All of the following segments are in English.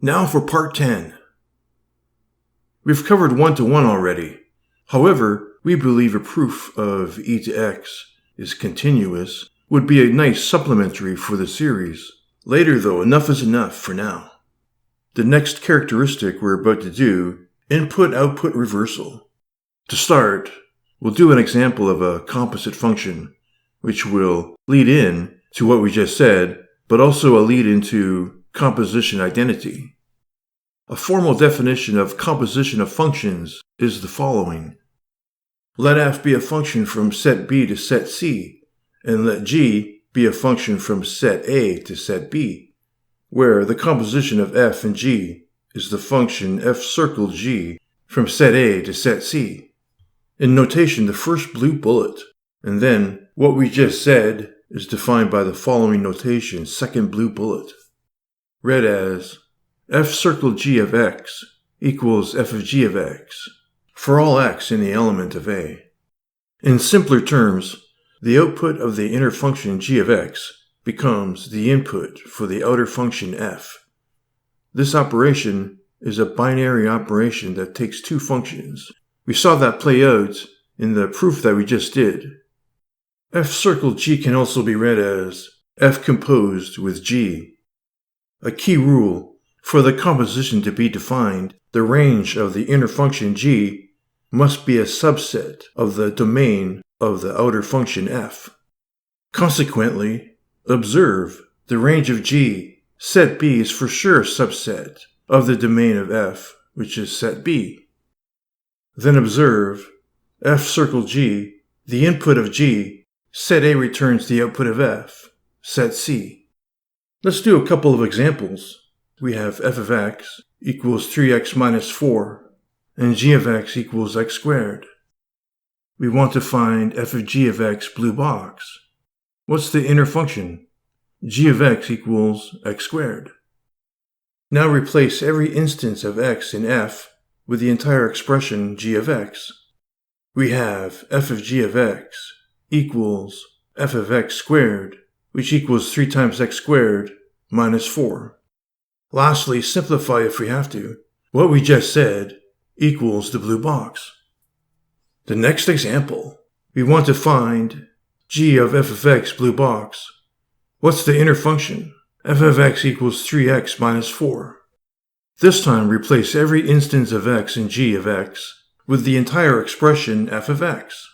Now for part 10. We've covered one-to-one already. However, we believe a proof of e to x is continuous would be a nice supplementary for the series. Later though, enough is enough for now. The next characteristic we're about to do, input-output reversal. To start, we'll do an example of a composite function, which will lead in to what we just said, but also a lead into composition identity. A formal definition of composition of functions is the following. Let f be a function from set B to set C, and let g be a function from set A to set B, where the composition of f and g is the function f circle g from set A to set C. In notation, the first blue bullet, and then what we just said is defined by the following notation, second blue bullet, read as f circle g of x equals f of g of x for all x in the element of A. In simpler terms, the output of the inner function g of x becomes the input for the outer function f. This operation is a binary operation that takes two functions. We saw that play out in the proof that we just did. F circle g can also be read as f composed with g. A key rule: for the composition to be defined, the range of the inner function g must be a subset of the domain of the outer function f. Consequently, observe the range of g, set B, is for sure a subset of the domain of f, which is set B. Then observe f circle g, the input of g, set A returns the output of f, set C. Let's do a couple of examples. We have f of x equals 3x minus 4, and g of x equals x squared. We want to find f of g of x blue box. What's the inner function? G of x equals x squared. Now replace every instance of x in f with the entire expression g of x. We have f of g of x equals f of x squared, which equals 3 times x squared minus 4. Lastly, simplify if we have to. What we just said equals the blue box. The next example, we want to find g of f of x blue box. What's the inner function? F of x equals 3x minus 4. This time, replace every instance of x in g of x with the entire expression f of x.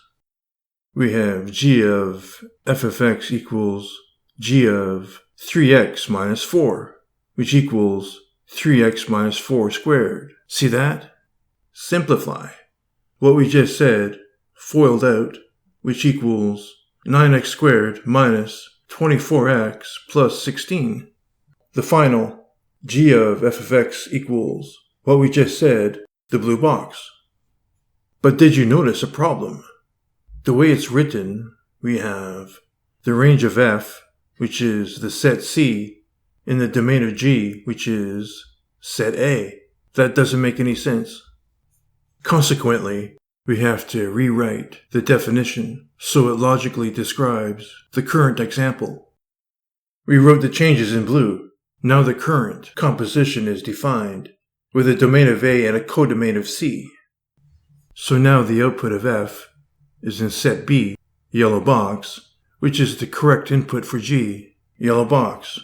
We have g of f of x equals g of 3x minus 4, which equals 3x minus 4 squared. See that? Simplify. What we just said, foiled out, which equals 9x squared minus 24x plus 16. The final, g of f of x equals what we just said, the blue box. But did you notice a problem? The way it's written, we have the range of f, which is the set C, in the domain of g, which is set A. That doesn't make any sense. Consequently, we have to rewrite the definition so it logically describes the current example. We wrote the changes in blue. Now the current composition is defined with a domain of A and a codomain of C. So now the output of f is in set B, yellow box, which is the correct input for g, yellow box.